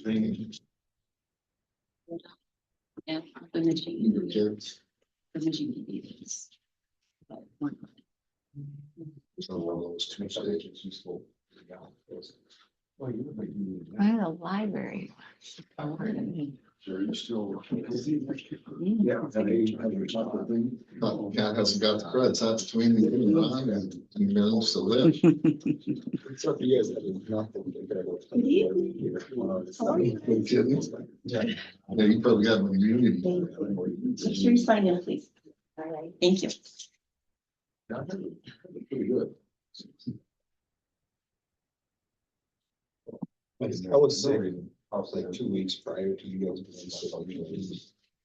screening And the machine, your kids. the machine is. So one of those two stages you spoke. By the library. Sure, you're still. Yeah. Cat hasn't got the creds, that's between the and millions to live. It's up to you guys. That is nothing. No kidding? Yeah, you probably got an immunity. Make sure you sign in, please. All right. Thank you. Pretty good. I was sick, I was like 2 weeks prior to you guys.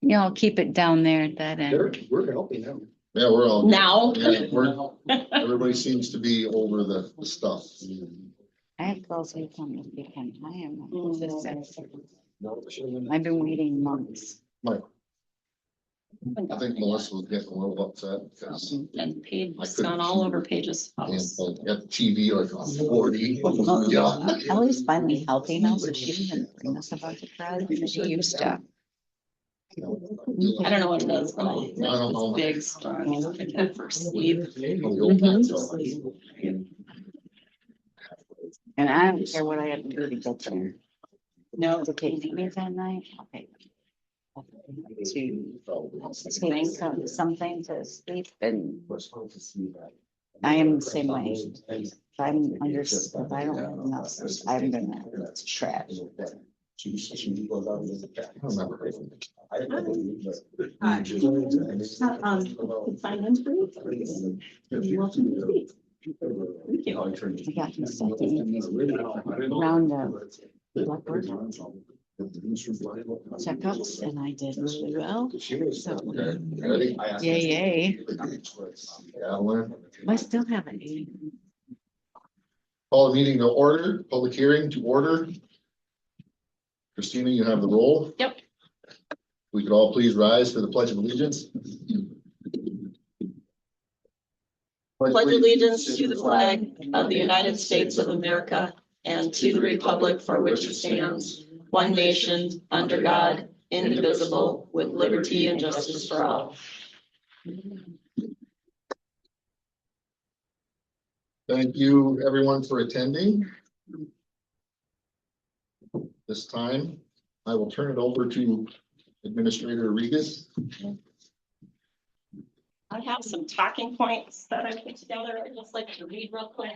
You know, keep it down there at that They're, end. we're helping them. Yeah, we're all. Now. Yeah, everybody seems to be over the stuff. I have girls who come this weekend. I am. No, it should've been- I've been waiting months. I think Melissa was getting a little upset because And page, it's gone all over Page's house. got the TV like on 40. Yeah. Ellie's finally healthy now, so she doesn't bring us a bunch of crud. She used to. I don't know what it is, but I don't know. it's big, strong, I can for sleep. And I don't care what I have to do to get there. No, To take me that night. Okay. To take something to sleep, and I am the same way. If I'm under, if I don't have enough, I'm gonna trash. sign in for you. You're welcome to speak. Thank you. I got the second round of blood work checkups, and I did really well. So, Okay, ready? yay. Yeah, we're- I still have an A. Call the meeting to order, public hearing to order. Christina, you have the roll. Yep. We could all please rise for the pledge of allegiance. Pledge allegiance to the flag of the United States of America and to the republic for which it stands, one nation, under God, indivisible, with liberty and justice for all. Thank you, everyone, for attending. This time, I will turn it over to Administrator Regas. I have some talking points that I put together. I'd just like to read real quick.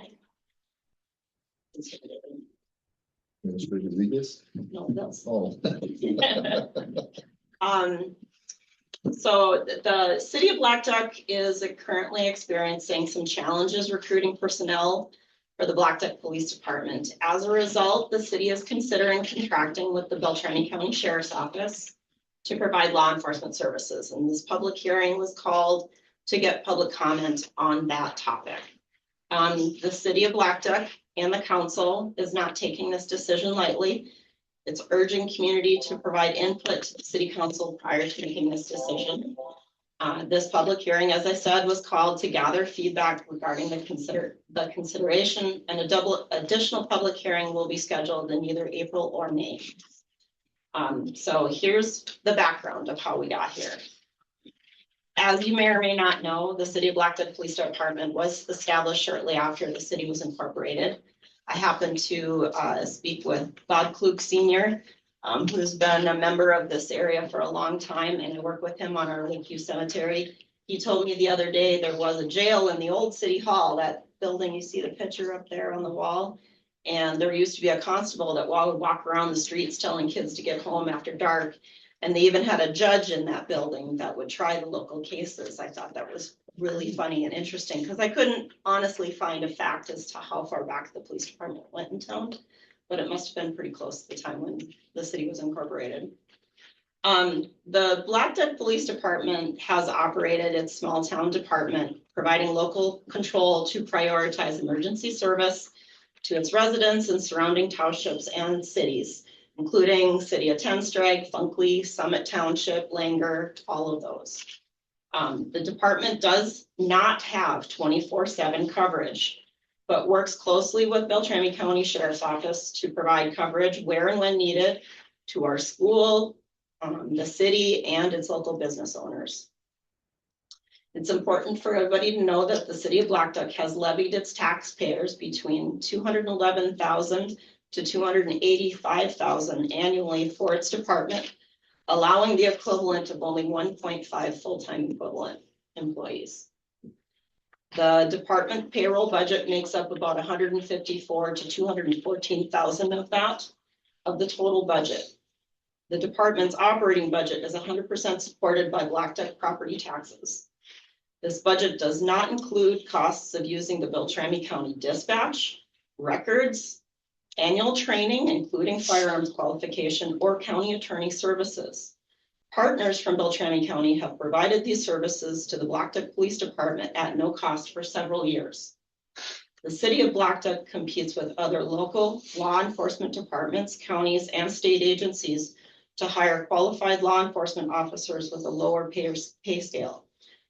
Administrator Regas. No, that's. Oh. So the city of Blackduck is currently experiencing some challenges recruiting personnel for the Blackduck Police Department. As a result, the city is considering contracting with the Beltrami County Sheriff's Office to provide law enforcement services. And this public hearing was called to get public comment on that topic. The city of Blackduck and the council is not taking this decision lightly. It's urging community to provide input to the city council prior to making this decision. This public hearing, as I said, was called to gather feedback regarding the consideration, and additional public hearing will be scheduled in either April or May. So here's the background of how we got here. As you may or may not know, the City of Blackduck Police Department was established shortly after the city was incorporated. I happened to speak with Bob Klug Sr., who's been a member of this area for a long time, and I work with him on our Lakeview Cemetery. He told me the other day there was a jail in the old city hall, that building, you see the picture up there on the wall. And there used to be a constable that would walk around the streets telling kids to get home after dark. And they even had a judge in that building that would try the local cases. I thought that was really funny and interesting because I couldn't honestly find a fact as to how far back the police department went in town, but it must have been pretty close to the time when the city was incorporated. The Blackduck Police Department has operated its small town department, providing local control to prioritize emergency service to its residents and surrounding townships and cities, including City of Tenstrike, Funkley, Summit Township, Langer, all of those. The department does not have 24/7 coverage. but works closely with Beltrami County Sheriff's Office to provide coverage where and when needed to our school, the city, and its local business owners. It's important for everybody to know that the city of Blackduck has levied its taxpayers between $211,000 to $285,000 annually for its department, allowing the equivalent of only 1.5 full-time equivalent employees. The department payroll budget makes up about $154,000 to $214,000 of that, of the total budget. The department's operating budget is 100% supported by Blackduck property taxes. This budget does not include costs of using the Beltrami County dispatch, records, annual training, including firearms qualification, or county attorney services. Partners from Beltrami County have provided these services to the Blackduck Police Department at no cost for several years. The city of Blackduck competes with other local law enforcement departments, counties, and state agencies to hire qualified law enforcement officers with a lower pay scale.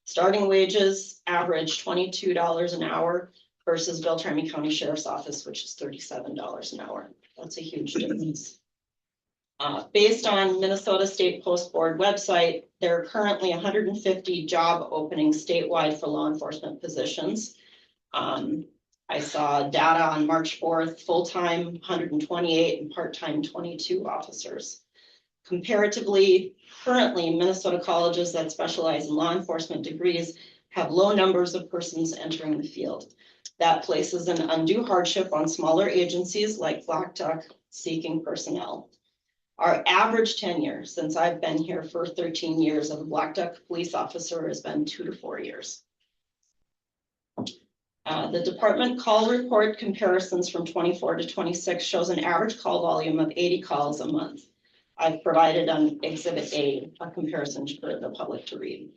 Starting wages average $22 an hour versus Beltrami County Sheriff's Office, which is $37 an hour. That's a huge difference. Based on Minnesota State Post Board website, there are currently 150 job openings statewide for law enforcement positions. I saw data on March 4th, full-time 128 and part-time 22 officers. Comparatively, currently Minnesota colleges that specialize in law enforcement degrees have low numbers of persons entering the field. That places an undue hardship on smaller agencies like Blackduck seeking personnel. Our average tenure since I've been here for 13 years of a Blackduck police officer has been 2 to 4 years. The department call report comparisons from 24 to 26 shows an average call volume of 80 calls a month. I've provided on Exhibit A a comparison for the public to read.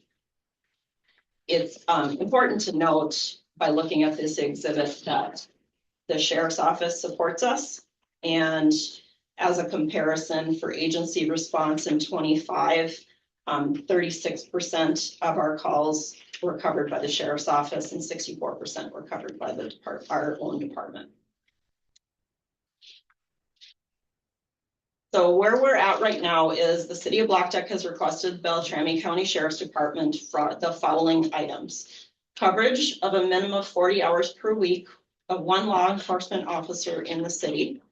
It's important to note by looking at this exhibit that the Sheriff's Office supports us, and as a comparison for agency response in 25, 36% of our calls were covered by the Sheriff's Office and 64% were covered by the our own department. So where we're at right now is the city of Blackduck has requested Beltrami County Sheriff's Department for the following items. Coverage of a minimum of 40 hours per week of one law enforcement officer in the city.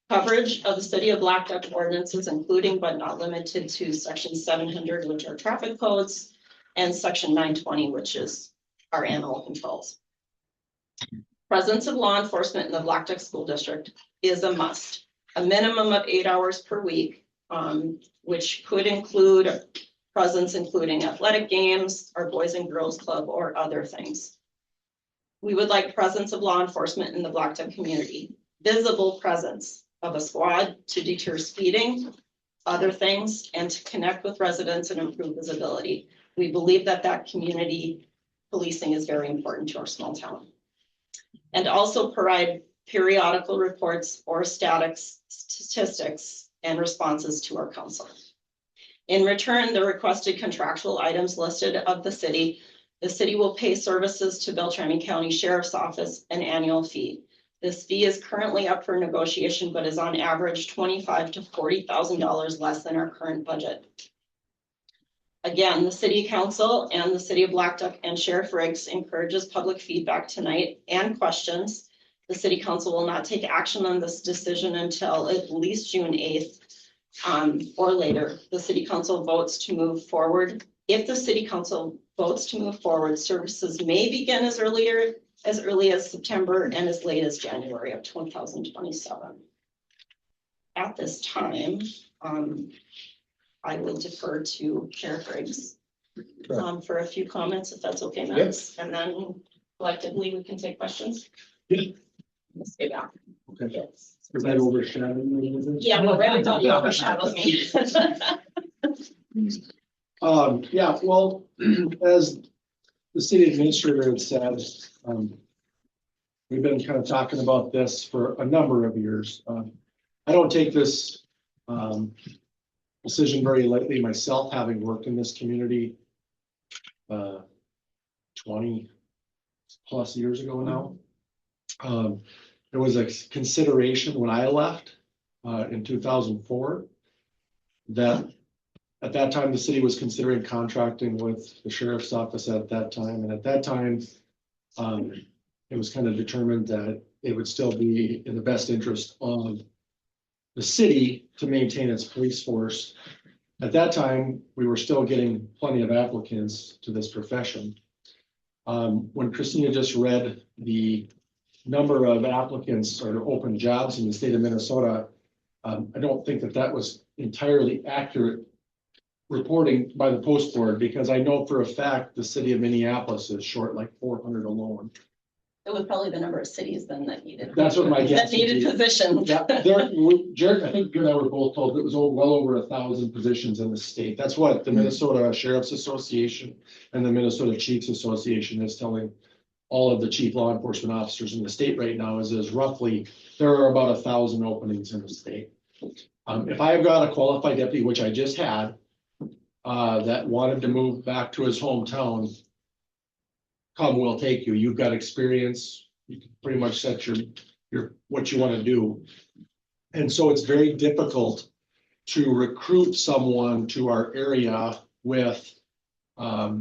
Coverage of the city of Blackduck ordinances, including but not limited to section 700, which are traffic codes, and section 920, which is our animal controls. Presence of law enforcement in the Blackduck School District is a must. A minimum of 8 hours per week, which could include presence including athletic games, our Boys and Girls Club, or other things. We would like presence of law enforcement in the Blackduck community. Visible presence of a squad to deter speeding, other things, and to connect with residents and improve visibility. We believe that that community policing is very important to our small town. And also provide periodical reports or statistics and responses to our council. In return, the requested contractual items listed of the city will pay services to Beltrami County Sheriff's Office an annual fee. This fee is currently up for negotiation, but is on average $25,000 to $40,000 less than our current budget. Again, the city council and the city of Blackduck and Sheriff Riggs encourages public feedback tonight and questions. The city council will not take action on this decision until at least June 8th or later. The city council votes to move forward. If the city council votes to move forward, services may begin as early as September and as late as January of 2027. At this time, I will defer to Sheriff Riggs for a few comments, if that's okay, Matt. Yes. And then collectively we can take questions. Yeah. Let's stay back. Okay. Yes. Is that overshadowing me a little bit? Yeah, well, really don't overshadow me. Yeah, well, as the city administrator had said, we've been kind of talking about this for a number of years. I don't take this decision very lightly myself, having worked in this community 20 plus years ago now. There was a consideration when I left in 2004 that at that time, the city was considering contracting with the sheriff's office at that time. And at that time, it was kind of determined that it would still be in the best interest of the city to maintain its police force. At that time, we were still getting plenty of applicants to this profession. When Christina just read the number of applicants or open jobs in the state of Minnesota, I don't think that that was entirely accurate reporting by the post board, because I know for a fact the city of Minneapolis is short like 400 alone. It was probably the number of cities then that needed. That's what my guess That would needed be. positions. Yeah, Jared, I think you and I were both told it was well over 1,000 positions in the state. That's what the Minnesota Sheriff's Association and the Minnesota Chiefs Association is telling all of the chief law enforcement officers in the state right now is roughly, there are about 1,000 openings in the state. If I've got a qualified deputy, which I just had, that wanted to move back to his hometown, come, we'll take you. You've got experience. You can pretty much set your what you want to do. And so it's very difficult to recruit someone to our area with, I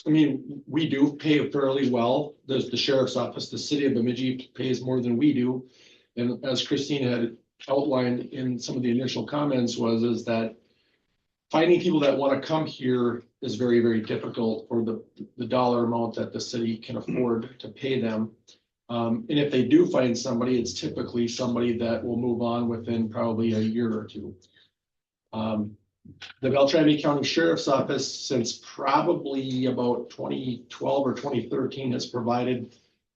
mean, we do pay fairly well. There's the sheriff's office, the city of Bemidji pays more than we do. And as Christine had outlined in some of the initial comments is that finding people that want to come here is very, very difficult for the dollar amount that the city can afford to pay them. And if they do find somebody, it's typically somebody that will move on within probably a year or two. The Beltrami County Sheriff's Office, since probably about 2012 or 2013, has provided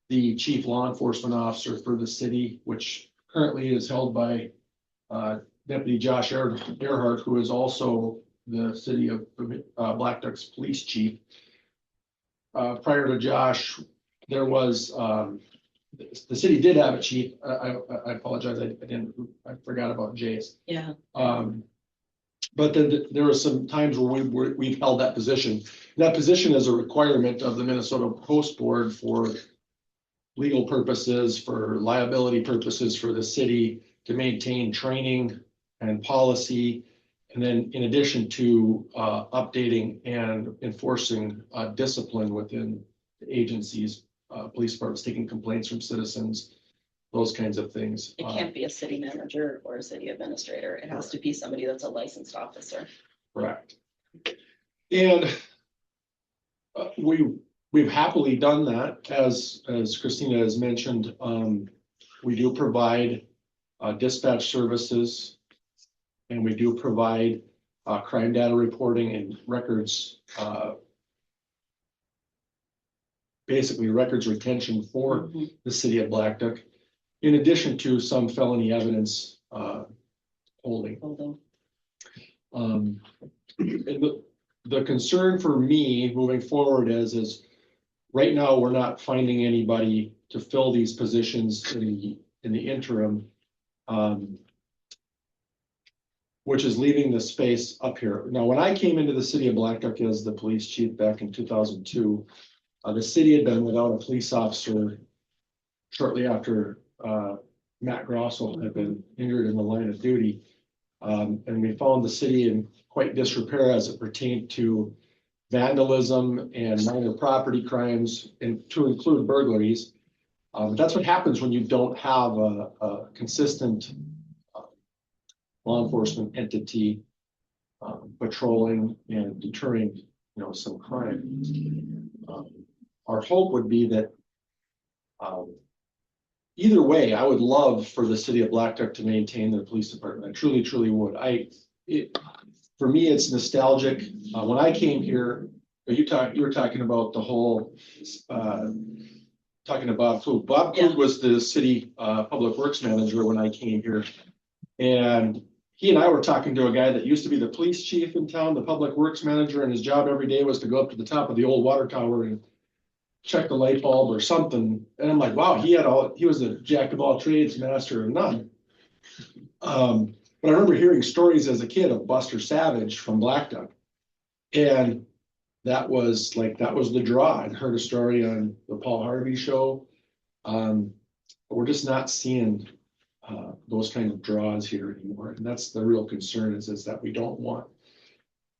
the chief law enforcement officer for the city, which currently is held by Deputy Josh Earhart, who is also the city of Blackduck's police chief. Prior to Josh, there was the city did have a chief. I apologize, I forgot about Jace. Yeah. But then there were some times where we've held that position. That position is a requirement of the Minnesota Post Board for legal purposes, for liability purposes for the city to maintain training and policy. And then in addition to updating and enforcing discipline within the agencies, police departments taking complaints from citizens, those kinds of things. It can't be a city manager or a city administrator. It has to be somebody that's a licensed officer. Correct. And we've happily done that, as Christina has mentioned. We do provide dispatch services, and we do provide crime data reporting and records, basically records retention for the city of Blackduck, in addition to some felony evidence holding. And the concern for me moving forward is right now we're not finding anybody to fill these positions in the interim, which is leaving the space up here. Now, when I came into the city of Blackduck as the police chief back in 2002, the city had been without a police officer shortly after Matt Grossel had been injured in the line of duty. And we found the city in quite disrepair as it pertained to vandalism and minor property crimes, and to include burglaries. That's what happens when you don't have a consistent law enforcement entity patrolling and deterring, some crime. Our hope would be that either way, I would love for the city of Blackduck to maintain their police department. I truly, truly would. For me, it's nostalgic. When I came here, you were talking about the whole, talking about Klug. Bob Klug was the city public works manager when I came here. And he and I were talking to a guy that used to be the police chief in town, the public works manager, and his job every day was to go up to the top of the old water tower and check the light bulb or something. And I'm like, wow, he was a jack of all trades, master of none. But I remember hearing stories as a kid of Buster Savage from Blackduck. And that was the draw. I'd heard a story on the Paul Harvey show. But we're just not seeing those kind of draws here anymore. And that's the real concern is that we don't want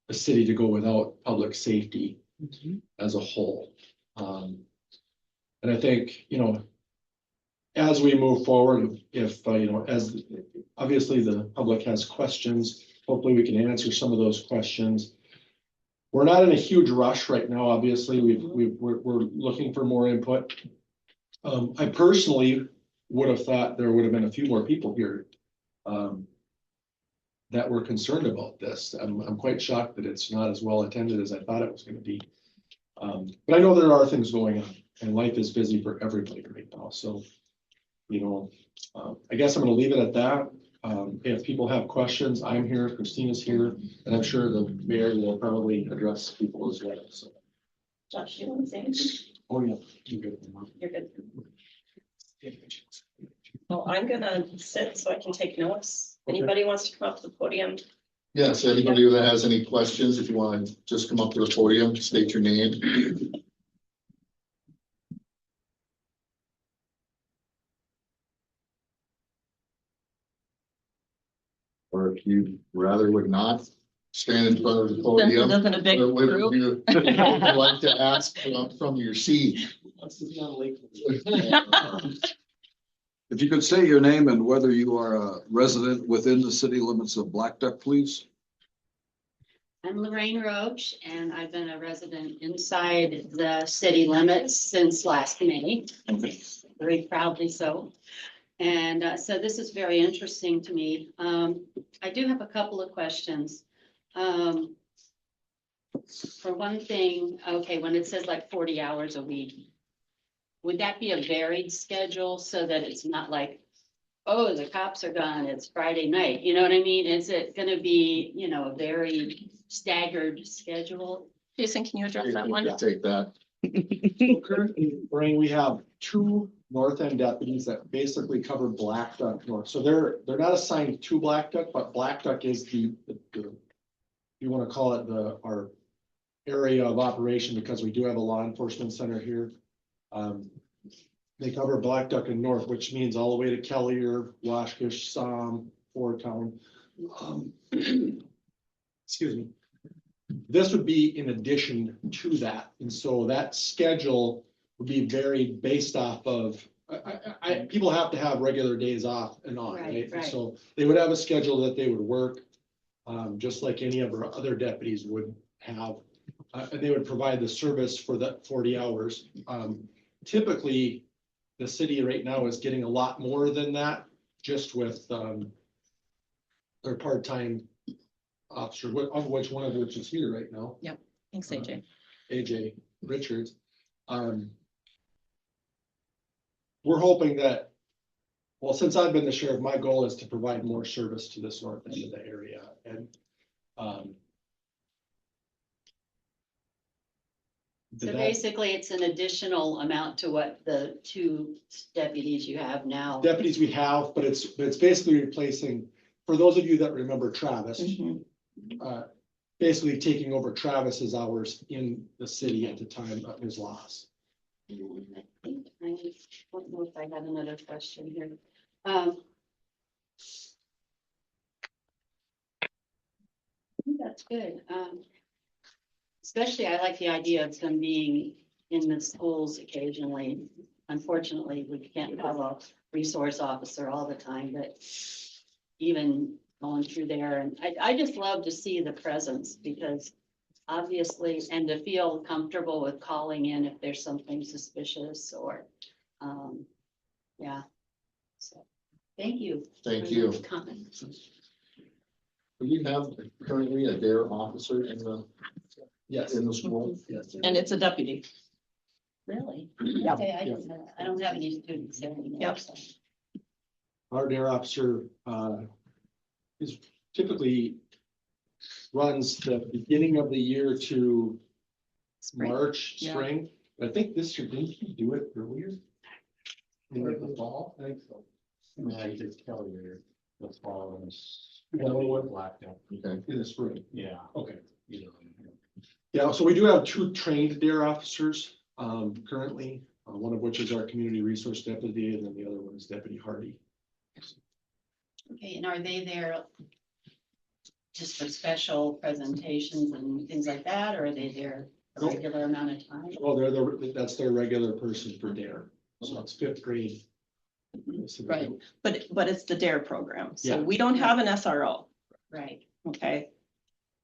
the city to go without public safety as a whole. And I think, as we move forward, if, as obviously the public has questions, hopefully we can answer some of those questions. We're not in a huge rush right now, obviously, we're looking for more input. I personally would have thought there would have been a few more people here that were concerned about this. I'm quite shocked that it's not as well attended as I thought it was gonna be. But I know there are things going on and life is busy for everybody right now, so. I guess I'm gonna leave it at that. If people have questions, I'm here, Christina's here, and I'm sure the mayor will probably address people as well, so. Josh, you want to say anything? Oh, yeah. You're good. You're good. Well, I'm gonna sit so I can take notes. Okay. Anybody wants to come up to the podium? Yes, anybody that has any questions, if you want to just come up to the podium, state your name. Or if you rather would not stand in front of the Since it podium. isn't a big What would group. you like to ask from your seat? If you could say your name and whether you are a resident within the city limits of Blackduck, please. I'm Lorraine Roach, and I've been a resident inside the city limits since last May, very proudly so. And so this is very interesting to me. I do have a couple of questions. For one thing, okay, when it says like 40 hours a week, would that be a varied schedule so that it's not like, oh, the cops are gone, it's Friday night, you know what I mean? Is it gonna be, a very staggered schedule? Jason, can you address that You one? can take that. Currently, Brain, we have 2 north end deputies that basically cover Blackduck North. So they're not assigned to Blackduck, but Blackduck is the you want to call it our area of operation because we do have a law enforcement center here. They cover Blackduck and North, which means all the way to Kellier, Washkish, Somme, Fort Town. Excuse me. This would be in addition to that, and so that schedule would be varied based off of, people have to have regular days off and on, right? Right. So they would have a schedule that they would work, just like any of our other deputies would have. And they would provide the service for the 40 hours. Typically, the city right now is getting a lot more than that, just with their part-time officer, of which one of which is here right now. Thanks, AJ. AJ Richards. We're hoping that, well, since I've been the sheriff, my goal is to provide more service to this north end of the area and. So did that- basically, it's an additional amount to what the 2 deputies you have now. Deputies we have, but it's basically replacing, for those of you that remember Travis, Mhm. basically taking over Travis's hours in the city at the time of his loss. And I don't know if I have another question here. That's good. Especially I like the idea of them being in the schools occasionally. Unfortunately, we can't have a resource officer all the time, but even going through there, and I just love to see the presence because obviously, and to feel comfortable with calling in if there's something suspicious or, yeah. So, thank you. Thank for you. those comments. Do you have currently a DARE officer in the Yes. school? Yes. And it's a deputy. Really? Yep. Okay, I don't have any students there anymore. Yep. So. Our DARE officer, is typically runs the beginning of the year to Spring. March, Yeah. spring. I think this year, didn't he do it earlier? In the fall? I think so. Yeah, he did Kelly the fall and Blackduck. Okay. In the spring. Yeah. Okay. You know. Yeah, so we do have 2 trained DARE officers, currently. one of which is our community resource deputy, and then the other one is Deputy Hardy. Okay, and are they there just for special presentations and things like that, or are they there a Nope. regular amount of time? Oh, that's their regular person for DARE, so it's 5th grade. Right, but it's the DARE program, so Yeah. we don't have an SRO, Right, okay?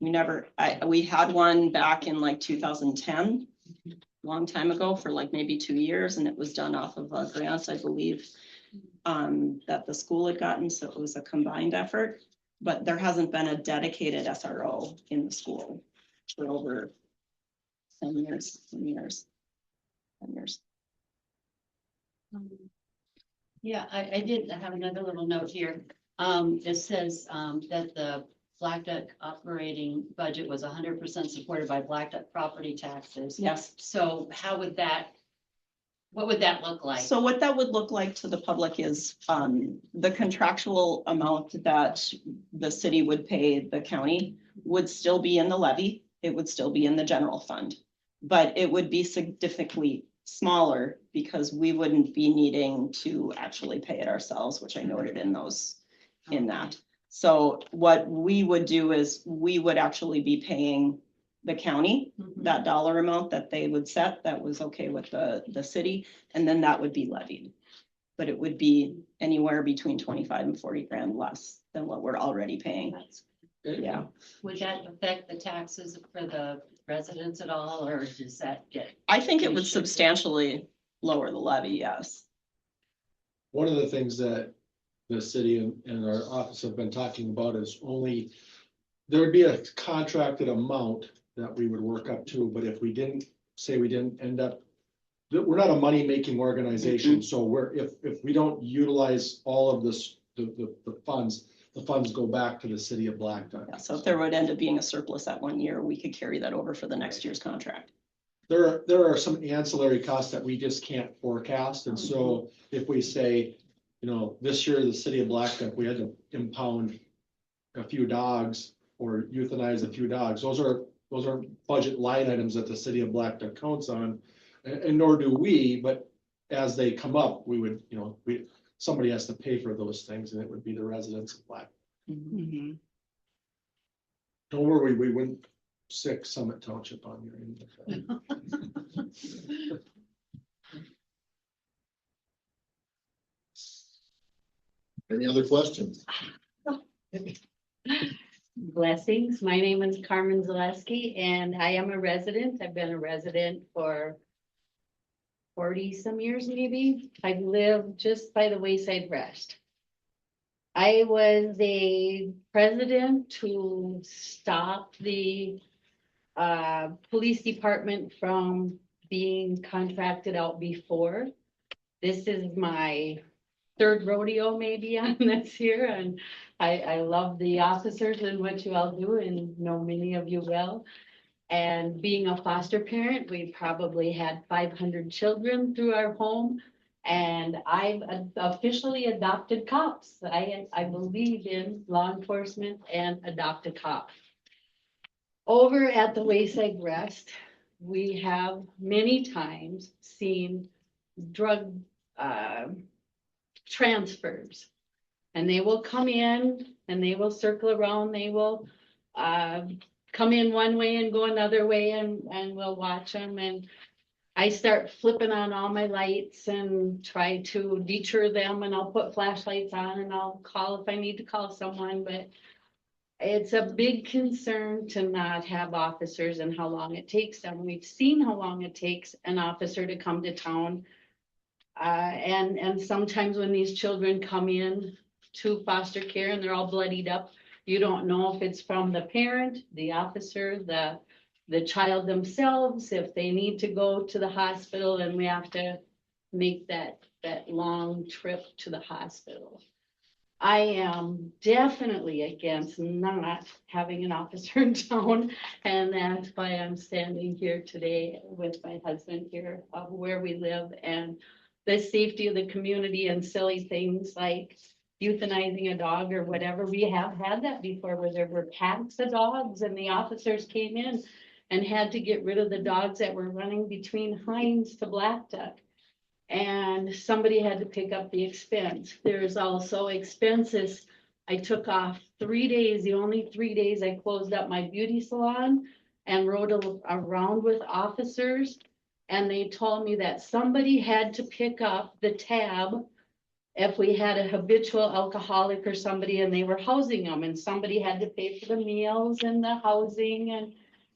We had one back in like 2010, long time ago, for like maybe 2 years, and it was done off of a grant, I believe, that the school had gotten, so it was a combined effort. But there hasn't been a dedicated SRO in the school for over 10 years, 10 years. 10 years. yeah, I did have another little note here. It says, that the Blackduck operating budget was 100% supported by Blackduck property taxes. Yes. So how would that, what would that look like? So what that would look like to the public is, the contractual amount that the city would pay the county would still be in the levy. It would still be in the general fund. But it would be significantly smaller because we wouldn't be needing to actually pay it ourselves, which I noted in that. So what we would do is we would actually be paying the county Mhm. that dollar amount that they would set that was okay with the city, and then that would be levied. But it would be anywhere between 25 and 40 grand less than what we're already paying. Yeah, Would that affect the taxes for the residents at all, or does that get? I think it would substantially lower the levy, yes. One of the things that the city and our office have been talking about is only, there would be a contracted amount that we would work up to, but if we didn't end up, we're not a money-making organization, so if we don't utilize all of this, the funds go back to the city of Blackduck. Yeah, so if there would end up being a surplus that 1 year, we could carry that over for the next year's contract. There are some ancillary costs that we just can't forecast, and so if we say, this year, the city of Blackduck, we had to impound a few dogs or euthanize a few dogs. Those are budget line items that the city of Blackduck counts on, and nor do we, but as they come up, we would, somebody has to pay for those things, and it would be the residents of Black. Mm-hmm. Don't worry, we wouldn't sick Summit Township on your end. Any other questions? Blessings. My name is Carmen Zaleski and I am a resident. I've been a resident for 40 some years maybe. I live just by the Wayside Rest. I was a president to stop the police department from being contracted out before. This is my third rodeo maybe on this year, and I love the officers and what you all do, and know many of you well. And being a foster parent, we probably had 500 children through our home, and I've officially adopted cops. I believe in law enforcement and adopt a cop. Over at the Wayside Rest, we have many times seen drug transfers. And they will come in and they will circle around, they will come in one way and go another way, and we'll watch them. And I start flipping on all my lights and try to deter them, and I'll put flashlights on and I'll call if I need to call someone. But it's a big concern to not have officers and how long it takes them. We've seen how long it takes an officer to come to town. And sometimes when these children come in to foster care and they're all bloodied up, you don't know if it's from the parent, the officer, the child themselves, if they need to go to the hospital, and we have to make that long trip to the hospital. I am definitely against not having an officer in town, and that's why I'm standing here today with my husband here, where we live, and the safety of the community, and silly things like euthanizing a dog or whatever. We have had that before, where there were packs of dogs and the officers came in and had to get rid of the dogs that were running between Hines to Blackduck. and somebody had to pick up the expense. There's also expenses. I took off 3 days, the only 3 days I closed up my beauty salon and rode around with officers. And they told me that somebody had to pick up the tab if we had a habitual alcoholic or somebody and they were housing them, and somebody had to pay for the meals and the housing. And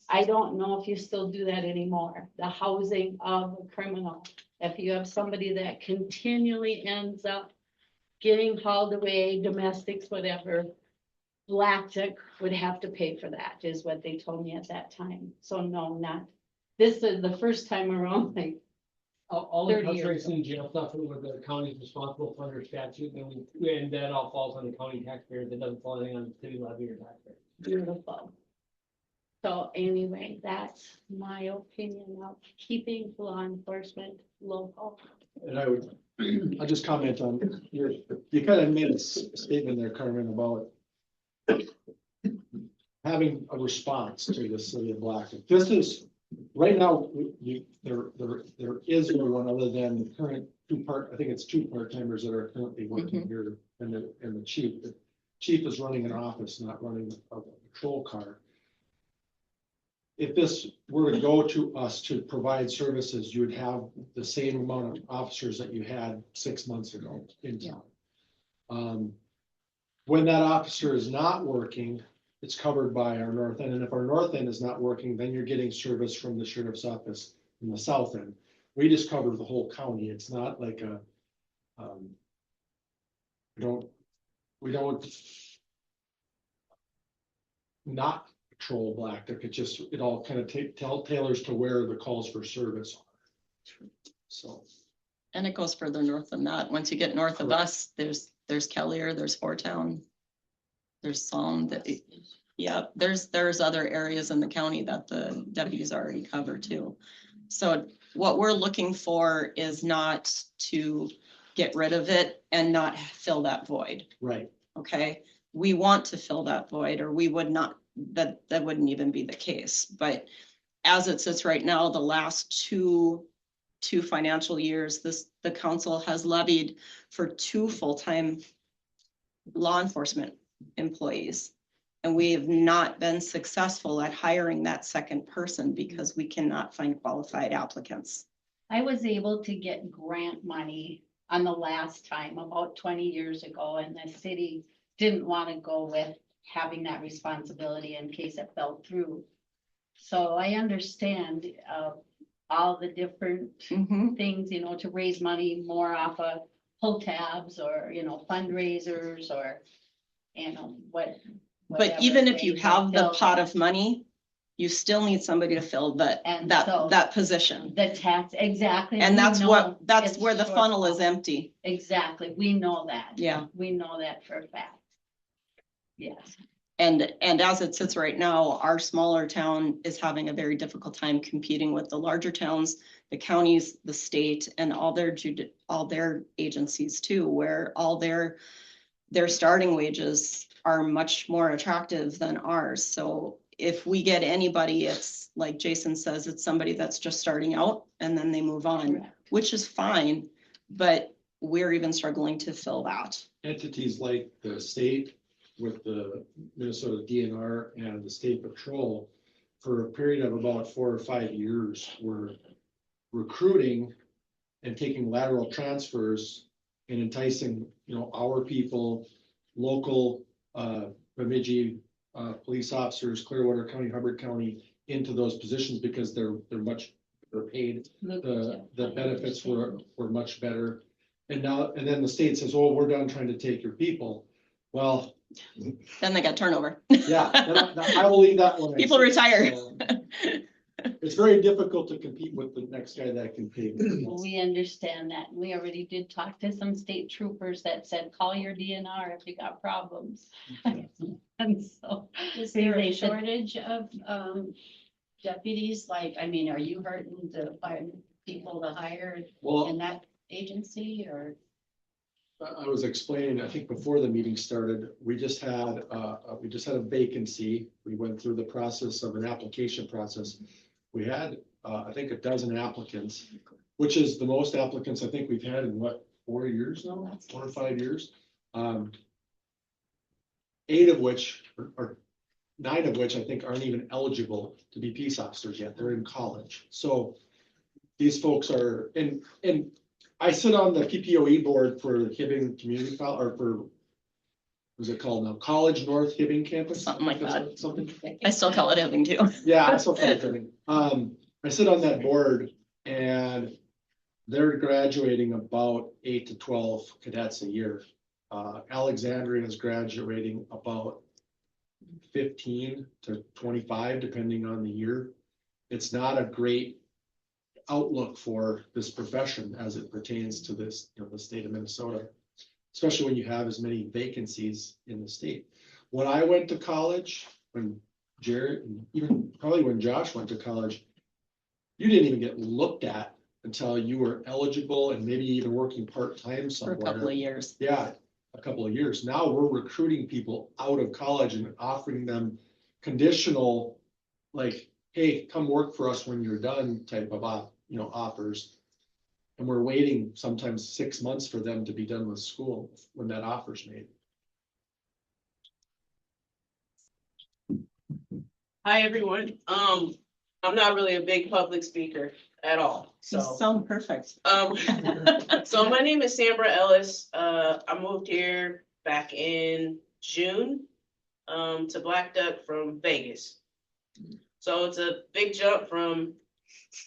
I don't know if you still do that anymore, the housing of a criminal. If you have somebody that continually ends up getting hauled away, domestics, whatever, Blackduck would have to pay for that, is what they told me at that time. So no, not, this is the first time around, like, All the 30 years contracts and jail stuff where the county's responsible for under statute, and that all falls on the county taxpayers, it doesn't fall anything on the city levy or taxpayers. beautiful. So anyway, that's my opinion of keeping law enforcement local. And I would, I'll just comment on, you kind of made a statement there, Carmen, about having a response to the city of Blackduck. This is, right now, there is no one other than the current I think it's 2 part-timers that are currently working here, and the chief. The chief is running an office, not running a patrol car. If this were to go to us to provide services, you would have the same amount of officers that you had 6 months ago in town. When that officer is not working, it's covered by our north end. And if our north end is not working, then you're getting service from the sheriff's office in the south end. We just cover the whole county. It's not like a, we don't not patrol Blackduck. It all kind of tailors to where the calls for service are. So. And it goes further north than that. Once you get north of us, there's Kellier, there's Foretown, there's Salm, there's other areas in the county that the deputies already cover too. So what we're looking for is not to get rid of it and not fill that void. Right. Okay, we want to fill that void, or we would not, that wouldn't even be the case. But as it sits right now, the last two financial years, the council has levied for 2 full-time law enforcement employees. And we have not been successful at hiring that second person because we cannot find qualified applicants. I was able to get grant money on the last time, about 20 years ago, and the city didn't want to go with having that responsibility in case it fell through. So I understand all the different things, to raise money more off of pull tabs or, fundraisers or, what. But even if you have the pot of money, you still need somebody to fill that position. The tax, exactly. And that's where the short funnel is fund. empty. Exactly. We know that. Yeah. We know that for a fact. Yes. And as it sits right now, our smaller town is having a very difficult time competing with the larger towns, the counties, the state, and all their agencies too, where all their starting wages are much more attractive than ours. So if we get anybody, it's like Jason says, it's somebody that's just starting out and then they move on, Correct. Which is fine, but we're even struggling to fill that. Entities like the state with the Minnesota DNR and the state patrol for a period of about 4 or 5 years were recruiting and taking lateral transfers and enticing, our people, local Bemidji police officers, Clearwater County, Hubbard County into those positions because they're paid. The benefits were much better. And then the state says, oh, we're done trying to take your people. Well, Then they got turnover. yeah, I will leave that one. People retire. It's very difficult to compete with the next guy that can pay. We understand that. We already did talk to some state troopers that said, call your DNR if you got problems. And so. Is there they a said- shortage of deputies? Are you hurting to find people to hire Well, in that agency or? I was explaining, I think before the meeting started, we just had a vacancy. We went through the process of an application process. We had, I think, a dozen applicants. which is the most applicants I think we've had in what, 4 years now, 4 or 5 years. 8 of which, or 9 of which I think aren't even eligible to be peace officers yet. They're in college. So these folks are, and I sit on the PPOE board for the Hibbing Community College, or for, what's it called now? College North Hibbing Campus? Something like that. Something. I still call it Hibbing too. Yeah, I still call it Hibbing. I sit on that board and they're graduating about 8 to 12 cadets a year. Alexandria is graduating about 15 to 25, depending on the year. It's not a great outlook for this profession as it pertains to this, the state of Minnesota, especially when you have as many vacancies in the state. When I went to college, when Jared, and even probably when Josh went to college, you didn't even get looked at until you were eligible and maybe even working part-time For somewhere. a couple of years. Yeah, a couple of years. Now we're recruiting people out of college and offering them conditional, like, hey, come work for us when you're done type of offers. And we're waiting sometimes 6 months for them to be done with school when that offer's made. Hi, everyone. I'm not really a big public speaker at all, You so. sound perfect. So my name is Sambra Ellis. I moved here back in June, to Blackduck from Vegas. So it's a big jump from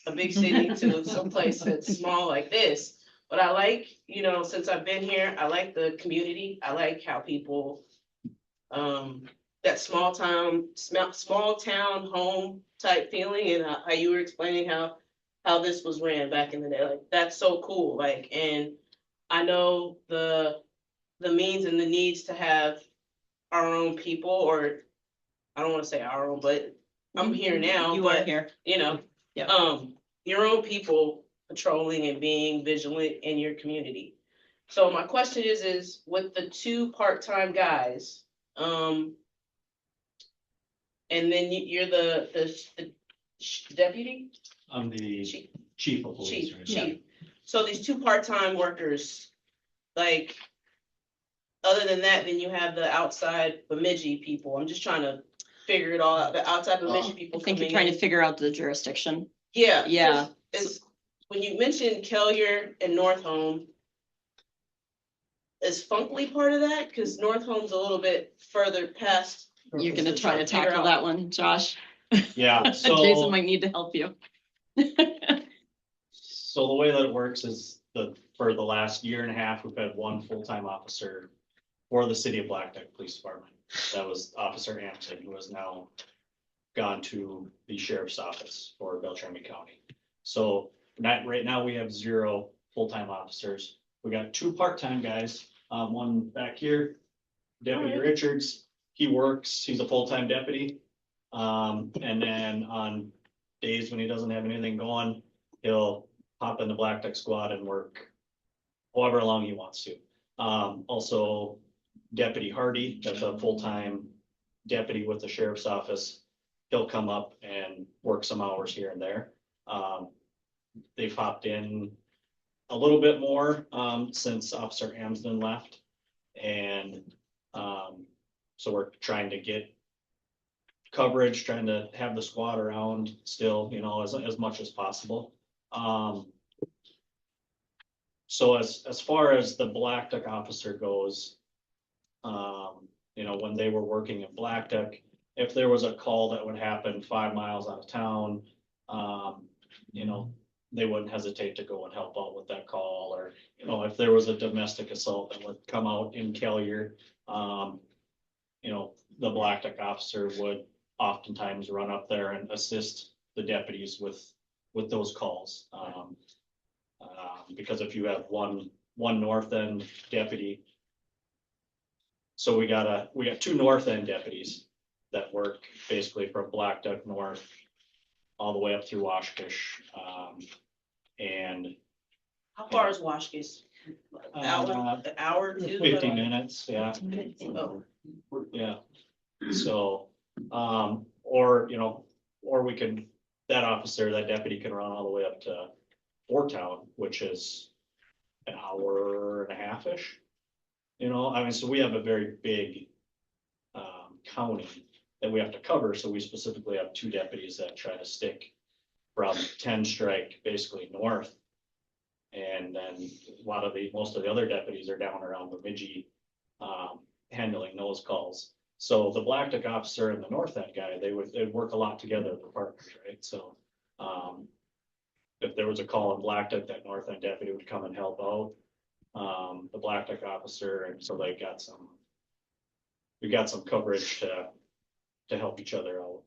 a big city to someplace that's small like this. But I like, since I've been here, I like the community. I like how people, that small town home type feeling, and how you were explaining how this was ran back in the day. Like, that's so cool. Like, and I know the means and the needs to have our own people, or I don't want to say our own, but I'm here now. You are but, here. Yeah. Your own people patrolling and being vigilant in your community. So my question is with the 2 part-time guys, and then you're the deputy? I'm the Chief. chief of police. right? Chief. So these 2 part-time workers, like, other than that, then you have the outside Bemidji people. I'm just trying to figure it all out. The outside Bemidji I people think you're coming trying in. to figure out the jurisdiction. Yeah. Yeah. Is when you mentioned Kellier and North Home, is Funkley part of that? Because North Home's a little bit further past. You're gonna try to Figure tackle out. that one, Josh. Yeah, Jason so, might need to help you. so the way that it works is for the last year and a half, we've had 1 full-time officer for the city of Blackduck Police Department. That was Officer Hampton, who has now gone to the sheriff's office for Beltrami County. So right now we have 0 full-time officers. We got 2 part-time guys, one back here, Deputy Alright. Richards. He works, he's a full-time deputy. And then on days when he doesn't have anything going, he'll hop in the Blackduck squad and work however long he wants to. Also Deputy Hardy, that's a full-time deputy with the sheriff's office. He'll come up and work some hours here and there. They've hopped in a little bit more, since Officer Amsden left. And, so we're trying to get coverage, trying to have the squad around still, as much as possible. So as far as the Blackduck officer goes, when they were working in Blackduck, if there was a call that would happen 5 miles out of town, they wouldn't hesitate to go and help out with that call. Or, if there was a domestic assault that would come out in Kellier, the Blackduck officer would oftentimes run up there and assist the deputies with those calls. Because if you have one north end deputy, so we got 2 north end deputies that work basically from Blackduck north all the way up through Oshkosh. And How far is Washkiss? An hour, 2? 15 minutes, yeah. Oh, Yeah, so, or we can, that deputy can run all the way up to Fort Town, which is an hour and a half-ish. You know, I mean, so we have a very big county that we have to cover, so we specifically have 2 deputies that try to stick from 10 strike basically north. And then most of the other deputies are down around Bemidji, handling those calls. So the Blackduck officer and the North End guy, they'd work a lot together, the partners, right? So, if there was a call in Blackduck, that North End deputy would come and help out, the Blackduck officer, and so we got some coverage to help each other out.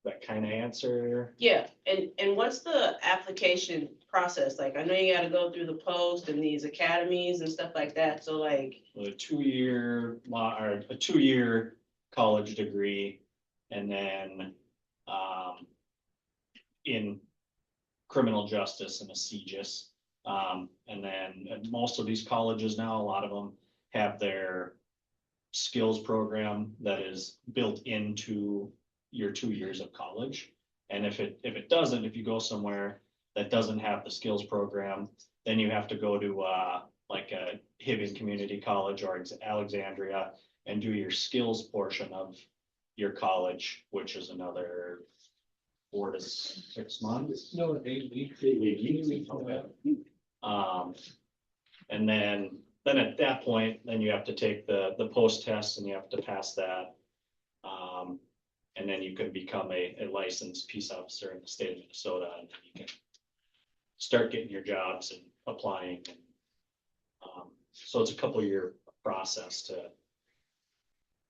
That kind of answer. Yeah, and what's the application process? Like, I know you gotta go through the post and these academies and stuff like that, so like, A 2-year law or a 2-year college degree, and then in criminal justice and a CJIS. And then at most of these colleges now, a lot of them have their skills program that is built into your 2 years of college. And if it doesn't, if you go somewhere that doesn't have the skills program, then you have to go to like a Hibbing Community College or Alexandria and do your skills portion of your college, which is another 4 to 6 months. No, 8 weeks. 8 weeks. Okay. And then at that point, then you have to take the post test and you have to pass that. And then you can become a licensed peace officer in the state of Minnesota, and then you can start getting your jobs and applying. And, so it's a couple-year process to.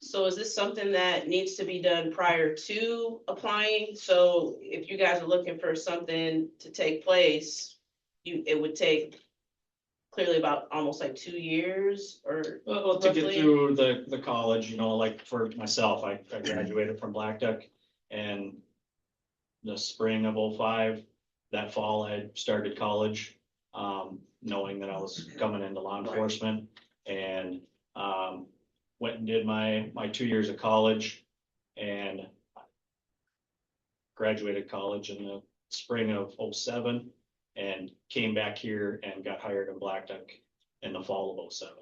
so is this something that needs to be done prior to applying? So if you guys are looking for something to take place, it would take clearly about almost like 2 years or Well, to get roughly? through the college, you know, like for myself, I graduated from Blackduck and the spring of '05, that fall I started college, knowing that I was coming into law enforcement, and went and did my 2 years of college and graduated college in the spring of '07. And came back here and got hired in Blackduck in the fall of '07.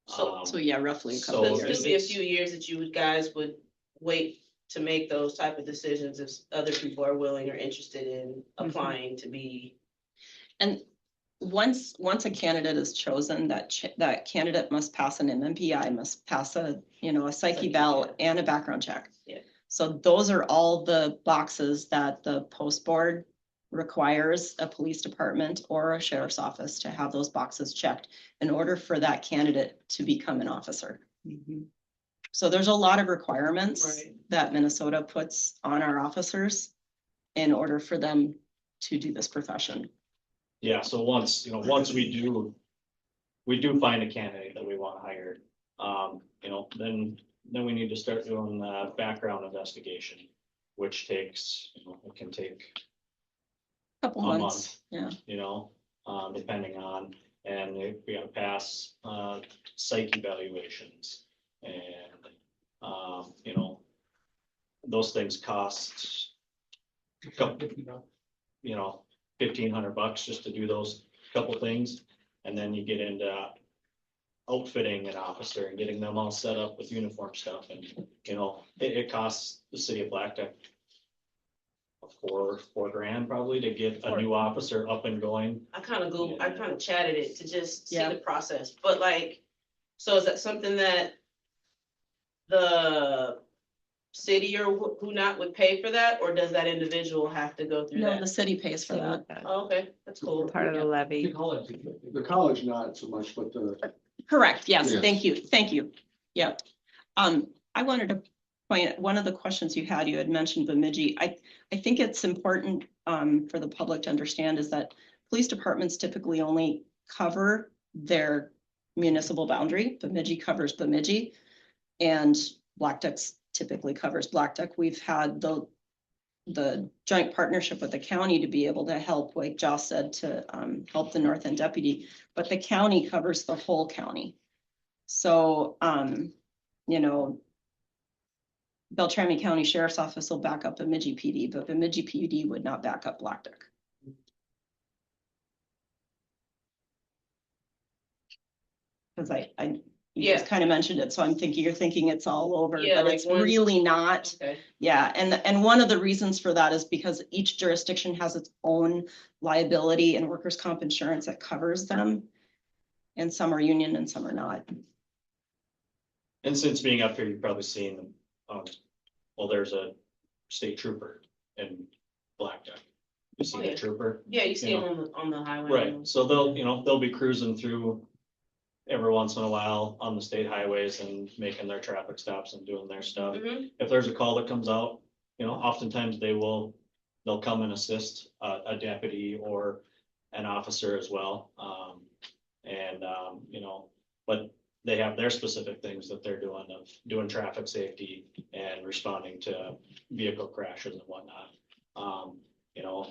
So yeah, roughly a so couple So of it's years. gonna be a few years that you guys would wait to make those type of decisions if other people are willing or interested in applying to be. And once a candidate is chosen, that candidate must pass an MMPI, must pass a psyche eval and a background check. Yeah. So those are all the boxes that the post board requires a police department or a sheriff's office to have those boxes checked in order for that candidate to become an officer. So there's a lot of requirements Right. that Minnesota puts on our officers in order for them to do this profession. Yeah, so once we do find a candidate that we want to hire, then we need to start doing the background investigation, which takes, it can take Couple a months, yeah. Depending on, and we gotta pass, psych evaluations and, those things cost, $1,500 just to do those couple things. And then you get into outfitting an officer and getting them all set up with uniform stuff, and, it costs the city of Blackduck four grand probably to get a new officer up and going. I kind of chatted it to just see Yeah. the process, but like, so is that something that the city or who not would pay for that, or does that individual have to go through No, that? the city pays for that. Oh, okay, that's cool. Part of the levy. The college not so much, but the, Correct, yes, Yes. thank you. Yeah. I wanted to point, one of the questions you had mentioned Bemidji. I think it's important for the public to understand is that police departments typically only cover their municipal boundary. Bemidji covers Bemidji, and Blackduck typically covers Blackduck. We've had the joint partnership with the county to be able to help, like Josh said, to help the North End deputy, but the county covers the whole county. So, Beltrami County Sheriff's Office will back up Bemidji PD, but Bemidji PD would not back up Blackduck. Cause you just Yeah. kind of mentioned it, so I'm thinking, you're thinking it's all over, Yeah, but like it's one's- really not. Okay. Yeah, and one of the reasons for that is because each jurisdiction has its own liability and workers' comp insurance that covers them. And some are union and some are not. And since being up here, you've probably seen, well, there's a state trooper in Blackduck. You see Oh, the yeah. trooper? Yeah, you see You them on the highway. Right, so they'll be cruising through every once in a while on the state highways and making their traffic stops and doing their stuff. Mhm. If there's a call that comes out, oftentimes they'll come and assist a deputy or an officer as well. But they have their specific things that they're doing traffic safety and responding to vehicle crashes and whatnot.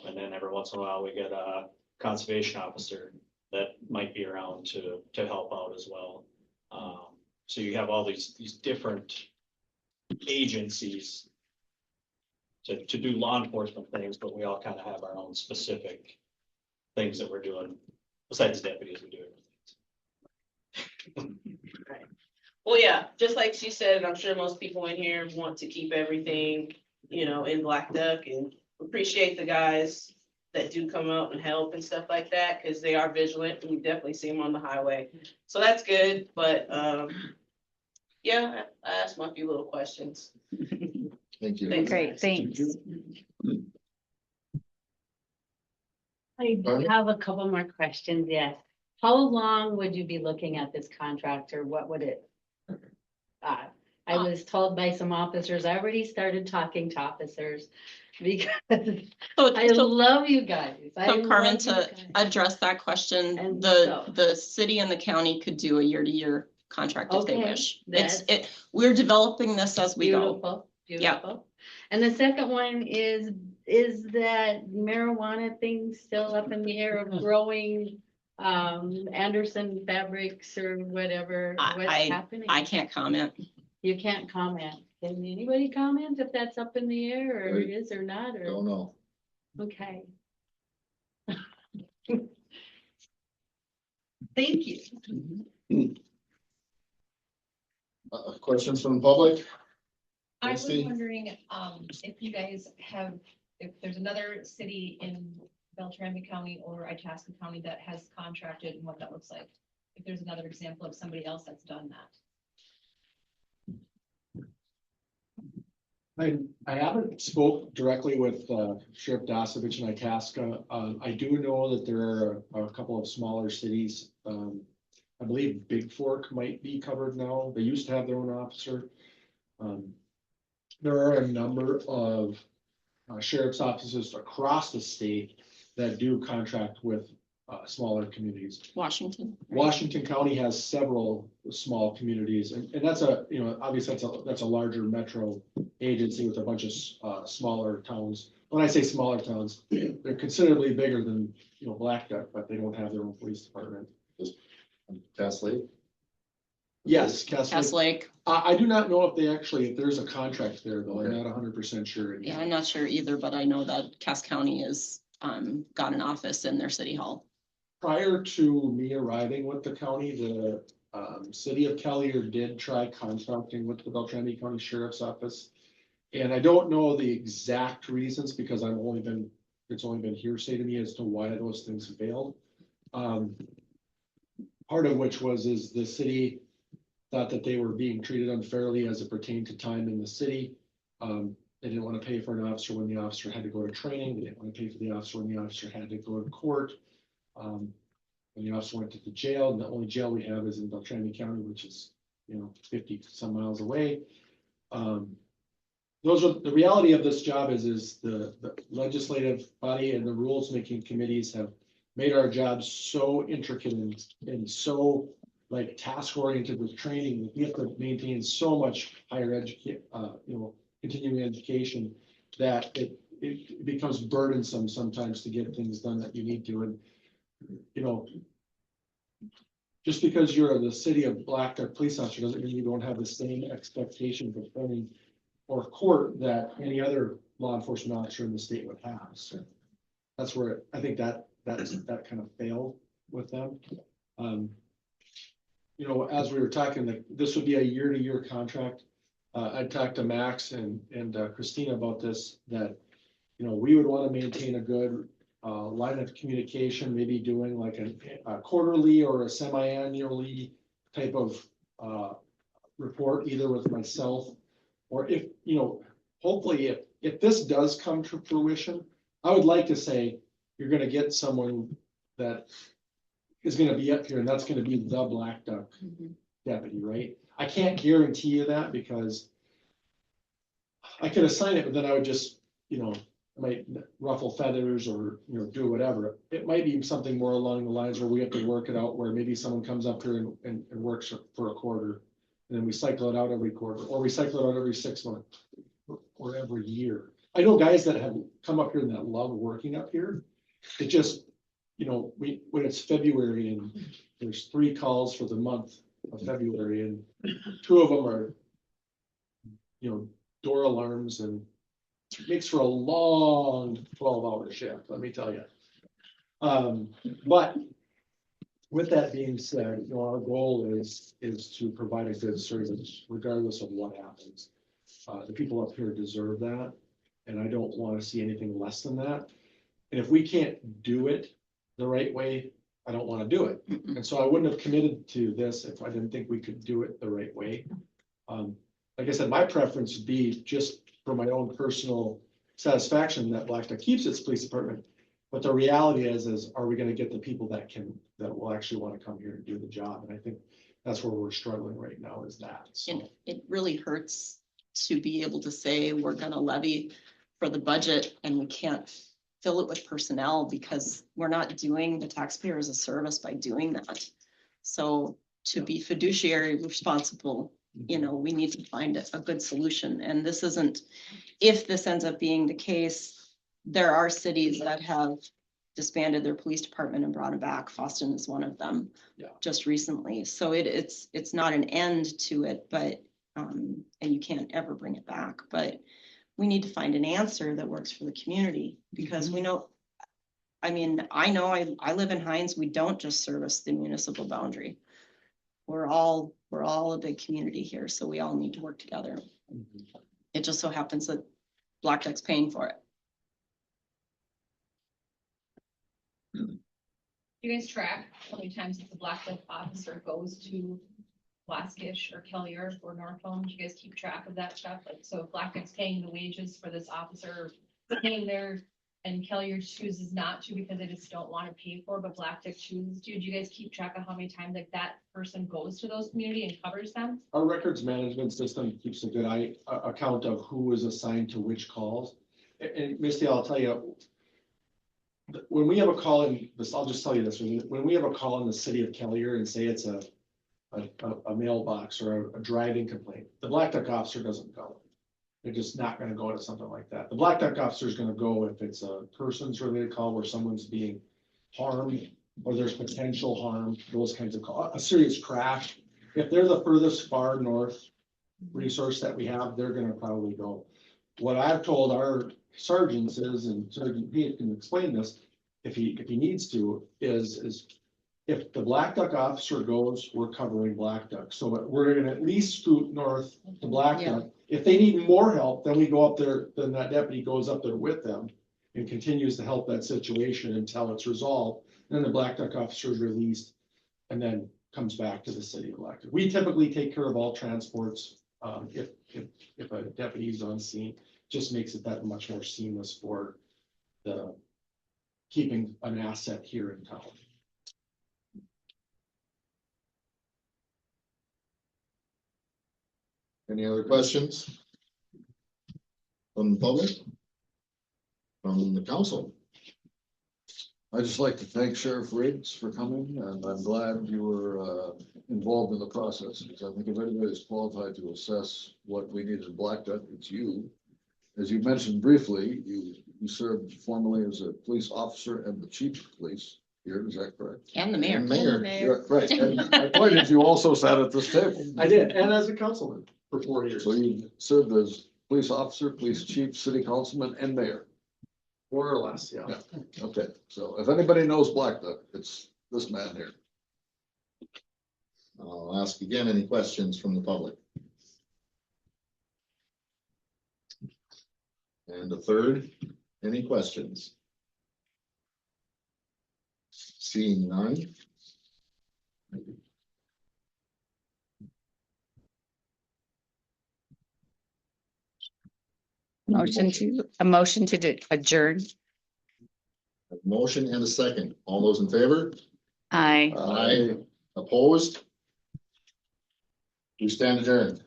And then every once in a while we get a conservation officer that might be around to help out as well. So you have all these different agencies to do law enforcement things, but we all kind of have our own specific things that we're doing besides deputies, we do everything. Well, yeah, just like she said, I'm sure most people in here want to keep everything, in Blackduck, and appreciate the guys that do come out and help and stuff like that, because they are vigilant, and we definitely see them on the highway. So that's good, but, yeah, I asked my few little questions. Thank you. Thanks. Great, thanks. I Pardon? have a couple more questions, yes. How long would you be looking at this contract, or what would it? I was told by some officers, I already started talking to officers because I love you guys. I So Carmen, love you to guys. address that question, And the so- city and the county could do a year-to-year contract if they Okay, wish. that's- We're developing this as we go. Beautiful, Yeah. beautiful. And the second one is that marijuana thing still up in the air of growing, Anderson Fabrics or whatever, what's happening? I can't comment. You can't comment. Can anybody comment if that's up in the air or Right. is or not, or, Don't know. okay. Thank you. Questions from the public? I was Christie? wondering, if you guys have, if there's another city in Beltrami County or Itasca County that has contracted and what that looks like. If there's another example of somebody else that's done that. I haven't spoke directly with Sheriff Dasovich in Itasca. I do know that there are a couple of smaller cities. I believe Big Fork might be covered now. They used to have their own officer. There are a number of sheriff's offices across the state that do contract with smaller communities. Washington. Washington County has several small communities, and that's obviously that's a larger metro agency with a bunch of smaller towns. When I say smaller towns, they're considerably bigger than, Blackduck, but they don't have their own police department. Cass Lake? Yes, Cass Lake. I do not know if there's a contract there, though. I'm Okay. not 100% sure. Yeah, I'm not sure either, but I know that Cass County is, got an office in their city hall. Prior to me arriving with the county, the city of Collier did try contracting with the Beltrami County Sheriff's Office. And I don't know the exact reasons because it's only been hearsay to me as to why those things failed. Part of which is the city thought that they were being treated unfairly as it pertained to time in the city. They didn't want to pay for an officer when the officer had to go to training. They didn't want to pay for the officer when the officer had to go to court. When the officer went to the jail, and the only jail we have is in Beltrami County, which is, 50 some miles away. The reality of this job is the legislative body and the rules making committees have made our jobs so intricate and so like task oriented with training. We have to maintain so much higher continuing education that it becomes burdensome sometimes to get things done that you need to. And, just because you're the city of Blackduck police officer doesn't mean you don't have the same expectations of training or court that any other law enforcement officer in the state would have. So that's where I think that kind of failed with them. You know, as we were talking, like, this would be a year-to-year contract. I talked to Max and Christina about this, that, you know, we would want to maintain a good line of communication, maybe doing like a quarterly or a semi-annually type of report, either with myself, or if, you know, hopefully if this does come to fruition, I would like to say you're gonna get someone that is gonna be up here, and that's gonna be the Blackduck deputy, right? I can't guarantee you that, because I could assign it, but then I would just, you know, I might ruffle feathers or, you know, do whatever. It might be something more along the lines where we have to work it out, where maybe someone comes up here and works for a quarter, and then we cycle it out every quarter, or we cycle it out every 6 months, or every year. I know guys that have come up here and that love working up here. It just, you know, when it's February and there's 3 calls for the month of February, and 2 of them are, you know, door alarms, and it makes for a long 12-hour shift, let me tell you. But with that being said, you know, our goal is to provide a good service regardless of what happens. The people up here deserve that, and I don't want to see anything less than that. And if we can't do it the right way, I don't want to do it. And so I wouldn't have committed to this if I didn't think we could do it the right way. Like I said, my preference would be just for my own personal satisfaction that Blackduck keeps its police department. But the reality is are we going to get the people that will actually want to come here and do the job? And I think that's where we're struggling right now, is that. So. And it really hurts to be able to say we're gonna levy for the budget and we can't fill it with personnel, because we're not doing the taxpayers a service by doing that. So to be fiduciary responsible, you know, we need to find a good solution. And this isn't, if this ends up being the case, there are cities that have disbanded their police department and brought it back. Boston is one of them, just recently. So it's not an end to it, but and you can't ever bring it back. But we need to find an answer that works for the community, because we know, I mean, I know I live in Hines. We don't just service the municipal boundary. We're all a big community here, so we all need to work together. It just so happens that Blackduck's paying for it. You guys track how many times the Blackduck officer goes to Waskish or Kellier or Northland? Do you guys keep track of that stuff? Like, so if Blackduck's paying the wages for this officer, paying there, and Kellier chooses not to because they just don't want to pay for, but Blackduck chooses to, do you guys keep track of how many times like that person goes to those community and covers them? Our records management system keeps a good account of who is assigned to which calls. And Misty, I'll tell you, when we have a call in this, I'll just tell you this, when we have a call in the city of Kellier and say it's a mailbox or a driving complaint, the Blackduck officer doesn't go. They're just not going to go to something like that. The Blackduck officer is going to go if it's a person's related call where someone's being harmed or there's potential harm, those kinds of calls, a serious crash. If they're the furthest far north resource that we have, they're going to probably go. What I've told our sergeants is, and Sergeant Pete can explain this if he needs to, is if the Blackduck officer goes, we're covering Blackduck. So we're going to at least scoot north to Blackduck. Yeah. If they need more help, then we go up there, then that deputy goes up there with them and continues to help that situation until it's resolved. Then the Blackduck officer is released and then comes back to the city of Blackduck. We typically take care of all transports. If a deputy is on scene, just makes it that much more seamless for the keeping an asset here in town. Any other questions from the public? From the council? I'd just like to thank Sheriff Riggs for coming, and I'm glad you were involved in the process, because I think if anybody is qualified to assess what we need in Blackduck, it's you. As you mentioned briefly, you served formerly as a police officer and the chief of police here, is that correct? And the mayor. And mayor. Right, and my point is you also sat at this table. I did, and as a councilman for 4 years. So you served as police officer, police chief, city councilman, and mayor. More or less, yeah. Yeah. Okay, so if anybody knows Blackduck, it's this man here. I'll ask again, any questions from the public? And the third, any questions? Seeing none. A motion to adjourn. A motion and a second. All those in favor? Aye. Aye. Opposed? We stand adjourned.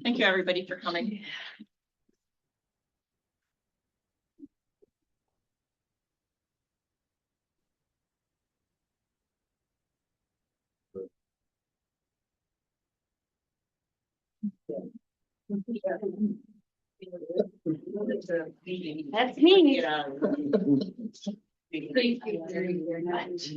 Thank you, everybody, for coming. That's me. Thank you very much.